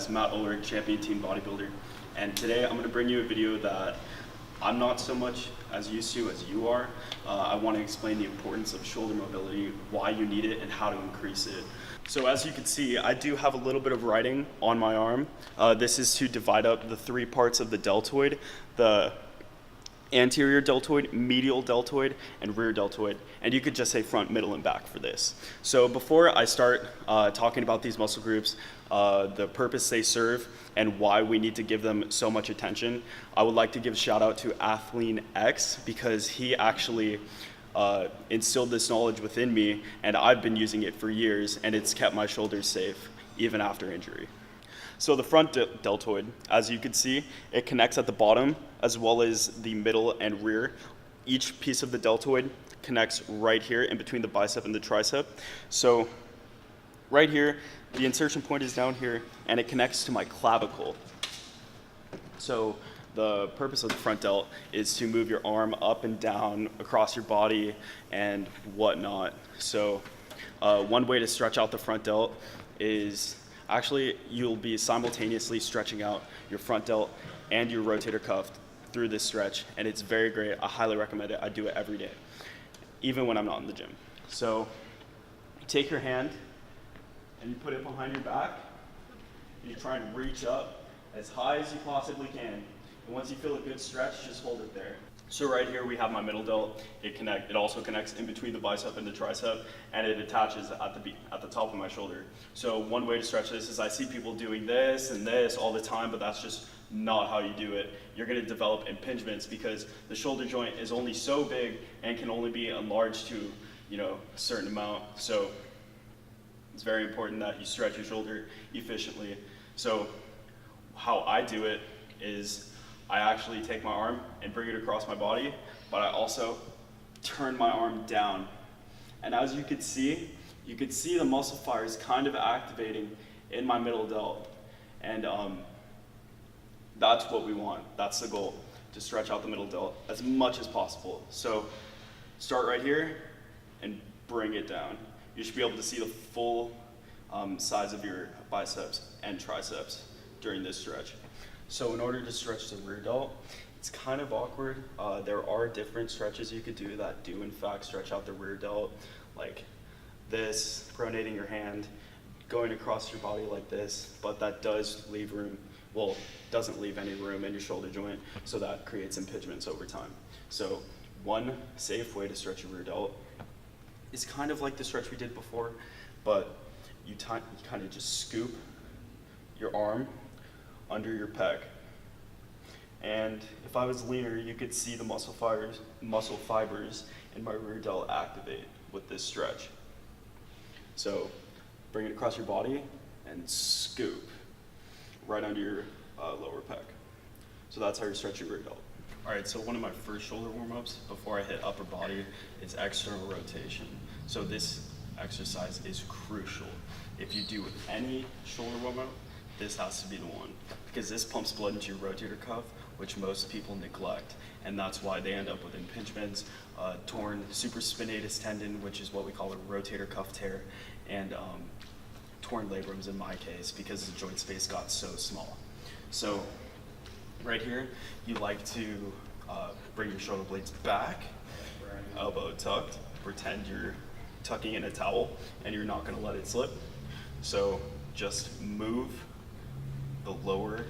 guys, Matt Ulrich, Champion Team Bodybuilder, and today I'm going to bring you a video that I'm not so much as used to as you are. I want to explain the importance of shoulder mobility, why you need it, and how to increase it. So as you can see, I do have a little bit of writing on my arm. This is to divide up the three parts of the deltoid, the anterior deltoid, medial deltoid, and rear deltoid. And you could just say front, middle, and back for this. So before I start talking about these muscle groups, the purpose they serve, and why we need to give them so much attention, I would like to give a shout out to Athlean-X because he actually instilled this knowledge within me, and I've been using it for years, and it's kept my shoulders safe even after injury. So the front deltoid, as you can see, it connects at the bottom as well as the middle and rear. Each piece of the deltoid connects right here in between the bicep and the tricep. So right here, the insertion point is down here, and it connects to my clavicle. So the purpose of the front delt is to move your arm up and down across your body and whatnot. So one way to stretch out the front delt is actually you'll be simultaneously stretching out your front delt and your rotator cuff through this stretch, and it's very great. I highly recommend it. I do it every day, even when I'm not in the gym. So you take your hand and you put it behind your back, and you try and reach up as high as you possibly can. And once you feel a good stretch, just hold it there. So right here we have my middle delt. It also connects in between the bicep and the tricep, and it attaches at the top of my shoulder. So one way to stretch this is I see people doing this and this all the time, but that's just not how you do it. You're going to develop impingements because the shoulder joint is only so big and can only be enlarged to, a certain amount. So it's very important that you stretch your shoulder efficiently. So how I do it is I actually take my arm and bring it across my body, but I also turn my arm down. And as you could see the muscle fibers kind of activating in my middle delt. And that's what we want. That's the goal, to stretch out the middle delt as much as possible. So start right here and bring it down. You should be able to see the full size of your biceps and triceps during this stretch. So in order to stretch the rear delt, it's kind of awkward. There are different stretches you could do that do in fact stretch out the rear delt, like this, pronating your hand, going across your body like this, but that does leave room, well, doesn't leave any room in your shoulder joint, so that creates impingements over time. So one safe way to stretch your rear delt is kind of like the stretch we did before, but you kind of just scoop your arm under your pec. And if I was leaner, you could see the muscle fibers in my rear delt activate with this stretch. So bring it across your body and scoop right under your lower pec. So that's how you stretch your rear delt. All right, so one of my first shoulder warm-ups before I hit upper body is external rotation. So this exercise is crucial. If you do any shoulder warm-up, this has to be the one, because this pumps blood into your rotator cuff, which most people neglect, and that's why they end up with impingements, torn supraspinatus tendon, which is what we call a rotator cuff tear, and torn labrums in my case, because the joint space got so small. So right here, you like to bring your shoulder blades back, elbow tucked, pretend you're tucking in a towel, and you're not going to let it slip. So just move the lower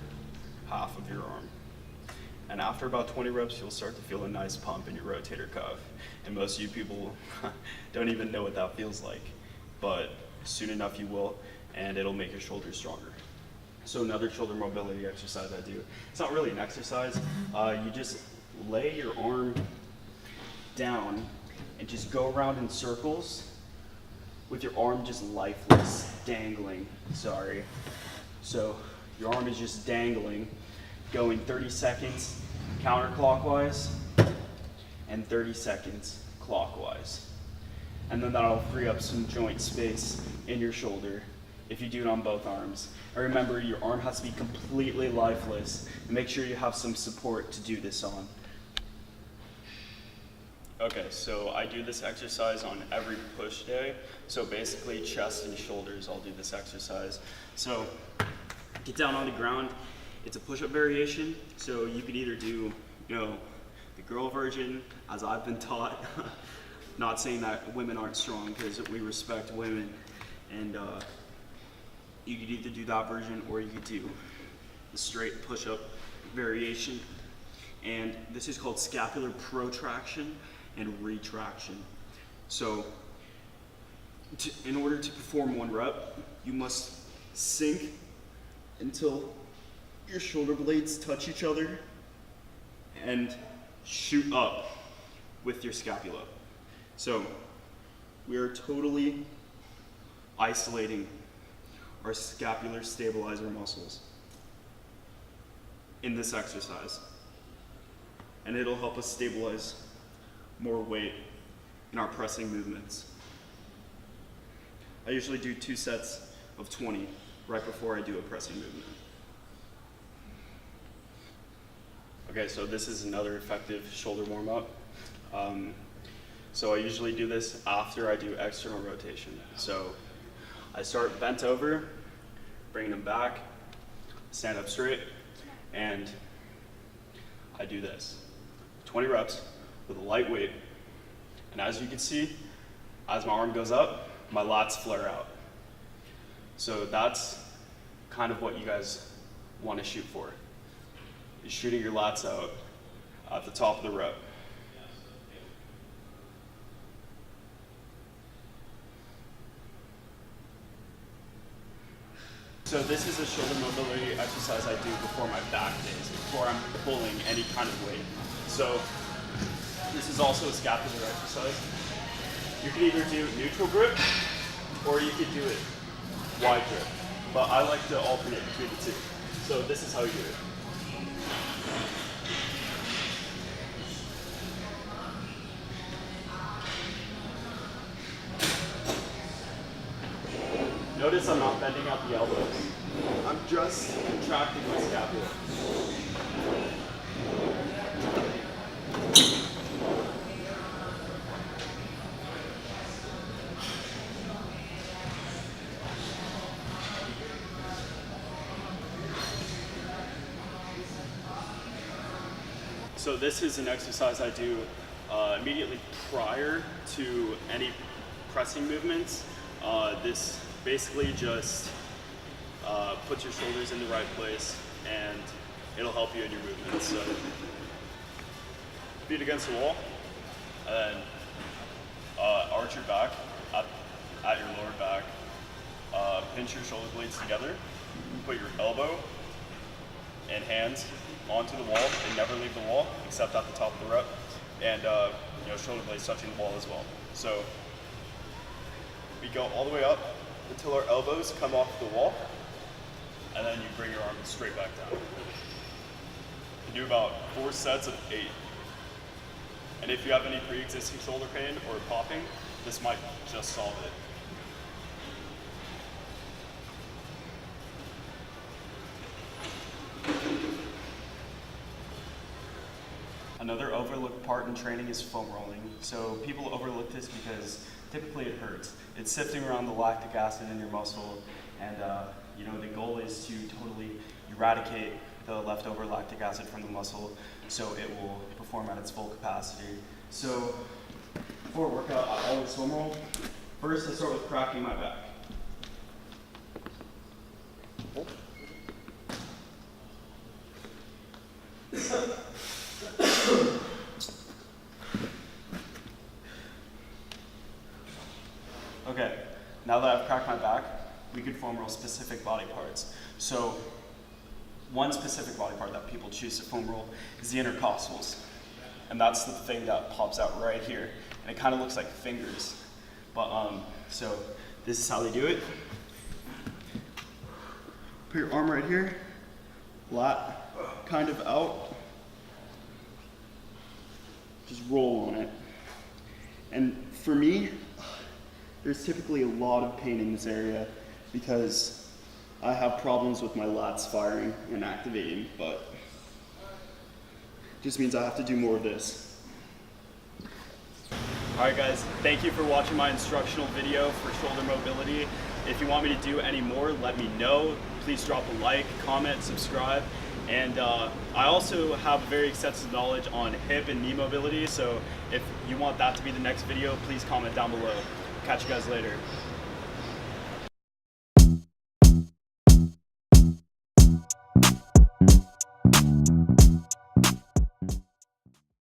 half of your arm. And after about 20 reps, you'll start to feel a nice pump in your rotator cuff. And most of you people don't even know what that feels like. But soon enough you will, and it'll make your shoulders stronger. So another shoulder mobility exercise I do, it's not really an exercise, you just lay your arm down and just go around in circles with your arm just lifeless, dangling, So your arm is just dangling, going 30 seconds counterclockwise and 30 seconds clockwise. And then that'll free up some joint space in your shoulder if you do it on both arms. And remember, your arm has to be completely lifeless, and make sure you have some support to do this on. Okay, so I do this exercise on every push day. So basically chest and shoulders, I'll do this exercise. So get down on the ground. It's a push-up variation, so you could either do, the girl version, as I've been taught. Not saying that women aren't strong, because we respect women, and you could either do that version or you could do the straight push-up variation. And this is called scapular protraction and retraction. So in order to perform one rep, you must sink until your shoulder blades touch each other and shoot up with your scapula. So we are totally isolating our scapular stabilizer muscles in this exercise, and it'll help us stabilize more weight in our pressing movements. I usually do 2 sets of 20 right before I do a pressing movement. Okay, so this is another effective shoulder warm-up. So I usually do this after I do external rotation. So I start bent over, bring them back, stand up straight, and I do this. 20 reps with a light weight. And as you can see, as my arm goes up, my lats flare out. So that's kind of what you guys want to shoot for. You're shooting your lats out at the top of the rep. So this is a shoulder mobility exercise I do before my back days, before I'm pulling any kind of weight. So this is also a scapular exercise. You can either do neutral grip or you could do it wide grip. But I like to alternate between the two. So this is how you do it. Notice I'm not bending out the elbows. I'm just contracting my scapula. So this is an exercise I do immediately prior to any pressing movements. This basically just puts your shoulders in the right place and it'll help you in your movements. So feet against the wall, and then arch your back at your lower back. Pinch your shoulder blades together. Put your elbow and hands onto the wall and never leave the wall except at the top of the rep, and shoulder blades touching the wall as well. So we go all the way up until our elbows come off the wall, and then you bring your arms straight back down. You do about 4 sets of 8. And if you have any pre-existing shoulder pain or popping, this might just solve it. Another overlooked part in training is foam rolling. So people overlook this because typically it hurts. It's sifting around the lactic acid in your muscle, and the goal is to totally eradicate the leftover lactic acid from the muscle so it will perform at its full capacity. So before a workout, I always foam roll. First, I start with cracking my back. Okay, now that I've cracked my back, we could foam roll specific body parts. So one specific body part that people choose to foam roll is the intercostals. And that's the thing that pops out right here. And it kind of looks like fingers. But so this is how they do it. Put your arm right here, lat kind of out. Just roll on it. And for me, there's typically a lot of pain in this area because I have problems with my lats firing and activating, but it just means I have to do more of this. All right guys, thank you for watching my instructional video for shoulder mobility. If you want me to do any more, let me know. Please drop a like, comment, subscribe. And I also have very extensive knowledge on hip and knee mobility, so if you want that to be the next video, please comment down below. Catch you guys later.